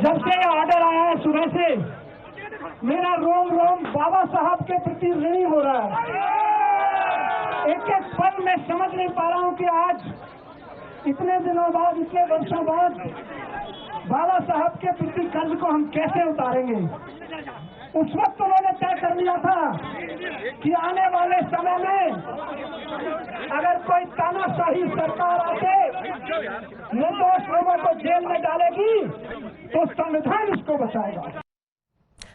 जब से ये ऑर्डर आया है सुबह से मेरा रोम रोम बाबा साहब के प्रति ऋणी हो रहा है। एक एक पल मैं समझ नहीं पा रहा हूं कि आज इतने दिनों बाद, इतने वर्षों बाद बाबा साहब के प्रति कर्ज को हम कैसे उतारेंगे। उस वक्त उन्होंने तय कर लिया था कि आने वाले समय में अगर कोई तानाशाही सरकार आके निर्दोष लोगों को जेल में डालेगी तो संविधान उसको बचाएगा।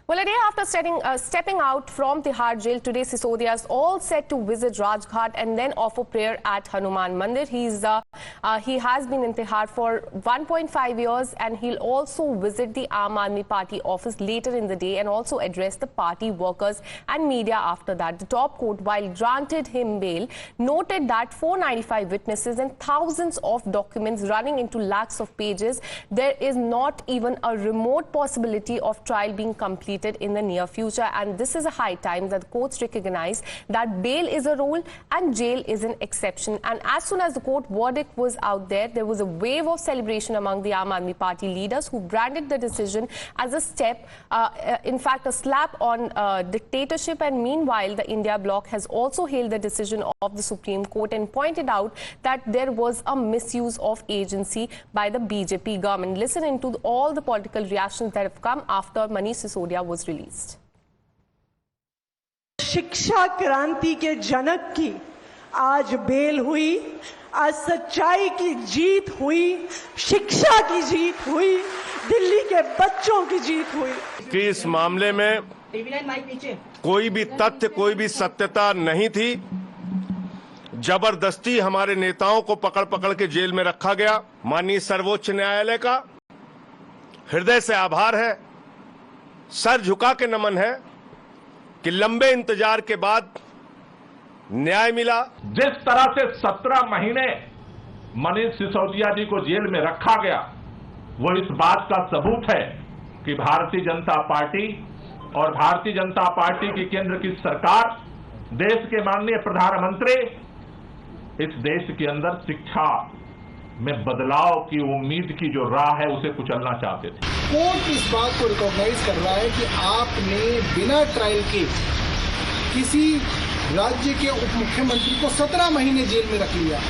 Well, a day after stepping out from Tihar jail, today Sisodia is all set to visit Rajghat and then offer prayer at Hanuman Mandir. He has been in Tihar for 1.5 years and he'll also visit the Aam Aadmi Party office later in the day and also address the party workers and media after that. The top court, while granted him bail, noted that 495 witnesses and thousands of documents running into lakhs of pages, there is not even a remote possibility of trial being completed in the near future, and this is a high time that the courts recognize that bail is a rule and jail is an exception. And as soon as the court verdict was out there was a wave of celebration among the Aam Aadmi Party leaders who branded the decision as a step, in fact a slap on dictatorship. And meanwhile the India bloc has also hailed the decision of the Supreme Court and pointed out that there was a misuse of agency by the BJP government. Listen into all the political reactions that have come after Manish Sisodia was released. शिक्षा क्रांति के जनक की आज bell हुई, आज सच्चाई की जीत हुई, शिक्षा की जीत हुई, दिल्ली के बच्चों की जीत हुई कि इस मामले में कोई भी तथ्य, कोई भी सत्यता नहीं थी। जबरदस्ती हमारे नेताओं को पकड़ पकड़ के जेल में रखा गया। माननीय सर्वोच्च न्यायालय का हृदय से आभार है, सर झुका के नमन है कि लंबे इंतजार के बाद न्याय मिला। जिस तरह से 17 महीने मनीष सिसोदिया जी को जेल में रखा गया, वो इस बात का सबूत है कि भारतीय जनता पार्टी और भारतीय जनता पार्टी की केंद्र की सरकार, देश के माननीय प्रधानमंत्री इस देश के अंदर शिक्षा में बदलाव की उम्मीद की जो राह है उसे कुचलना चाहते थे। कोर्ट इस बात को रिकॉग्नाइज कर रहा है कि आपने बिना ट्रायल के किसी राज्य के उप मुख्यमंत्री को 17 महीने जेल में रख लिया।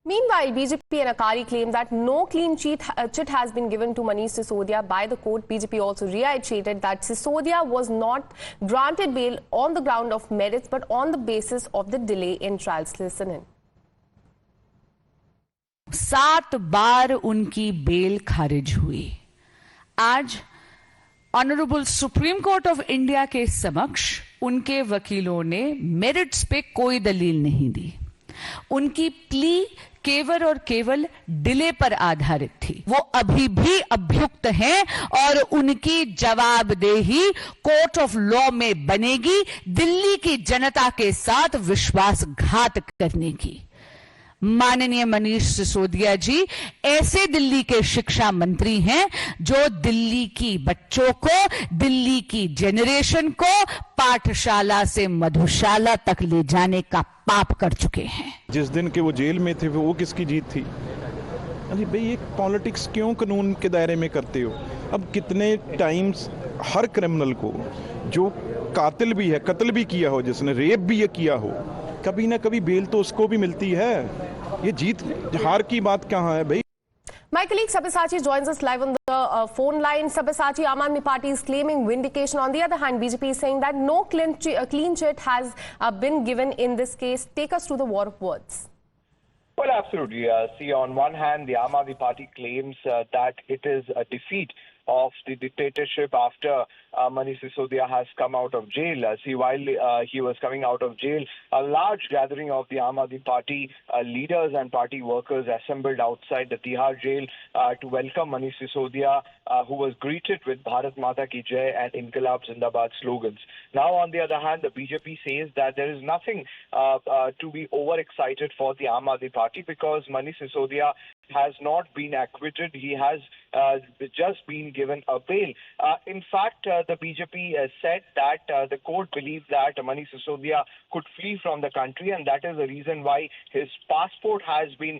Meanwhile, BJP and Akari claim that no clean chit has been given to Manish Sisodia by the court. BJP also reiterated that Sisodia was not granted bail on the ground of merits but on the basis of the delay in trials. Listen in. 7 बार उनकी bell खारिज हुई। आज honourable supreme court of India के समक्ष उनके वकीलों ने merits पे कोई दलील नहीं दी। उनकी प्ली केवल और केवल डिले पर आधारित थी। वो अभी भी अभियुक्त हैं और उनकी जवाबदेही कोर्ट ऑफ लॉ में बनेगी दिल्ली की जनता के साथ विश्वासघात करने की। माननीय मनीष सिसोदिया जी ऐसे दिल्ली के शिक्षा मंत्री हैं जो दिल्ली की बच्चों को, दिल्ली की जेनरेशन को पाठशाला से मधुशाला तक ले जाने का पाप कर चुके हैं। जिस दिन के वो जेल में थे वो किसकी जीत थी? अरे भाई, ये पॉलिटिक्स क्यों कानून के दायरे में करते हो? अब कितने टाइम्स हर क्रिमिनल को, जो कातिल भी है, कत्ल भी किया हो, जिसने रेप भी ये किया हो, कभी ना कभी बेल तो उसको भी मिलती है। ये जीत हार की बात कहाँ है भाई? My colleague Sabyasachi joins us live on the phone line. Sabyasachi, Aam Aadmi Party is claiming vindication. On the other hand, BJP is saying that no clean chit has been given in this case. Take us through the war of words. Well, absolutely. See, on one hand, the Aam Aadmi Party claims that it is a defeat of the dictatorship after Manish Sisodia has come out of jail. See, while he was coming out of jail, a large gathering of the Aam Aadmi Party leaders and party workers assembled outside the Tihar jail to welcome Manish Sisodia, who was greeted with Bharat Mata Ki Jai and Inqilab Zindabad slogans. Now, on the other hand, the BJP says that there is nothing to be overexcited for the Aam Aadmi Party because Manish Sisodia has not been acquitted. He has just been given a bail. In fact, the BJP said that the court believed that Manish Sisodia could flee from the country, and that is the reason why his passport has been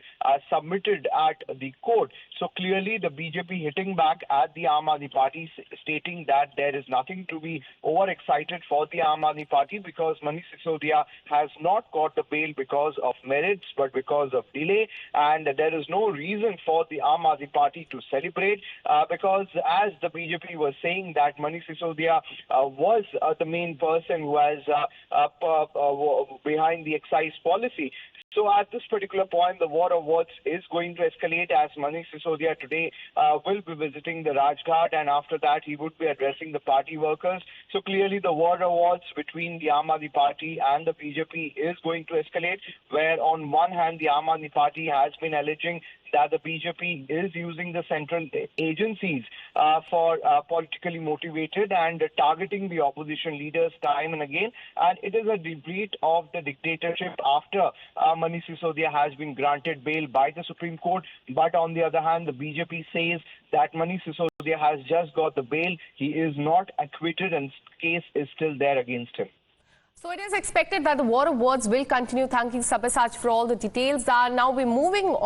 submitted at the court. So clearly the BJP hitting back at the Aam Aadmi Party, stating that there is nothing to be overexcited for the Aam Aadmi Party because Manish Sisodia has not got the bail because of merits but because of delay, and there is no reason for the Aam Aadmi Party to celebrate because as the BJP was saying that Manish Sisodia was the main person who was behind the excise policy. So at this particular point, the war of words is going to escalate as Manish Sisodia today will be visiting the Rajghat, and after that he would be addressing the party workers. So clearly the war of words between the Aam Aadmi Party and the BJP is going to escalate, where on one hand the Aam Aadmi Party has been alleging that the BJP is using the central agencies for politically motivated and targeting the opposition leaders time and again. And it is a defeat of the dictatorship after Manish Sisodia has been granted bail by the Supreme Court. But on the other hand, the BJP says that Manish Sisodia has just got the bail. He is not acquitted and case is still there against him. So it is expected that the war of words will continue. Thank you, Sabyasachi, for all the details. Now we're moving on.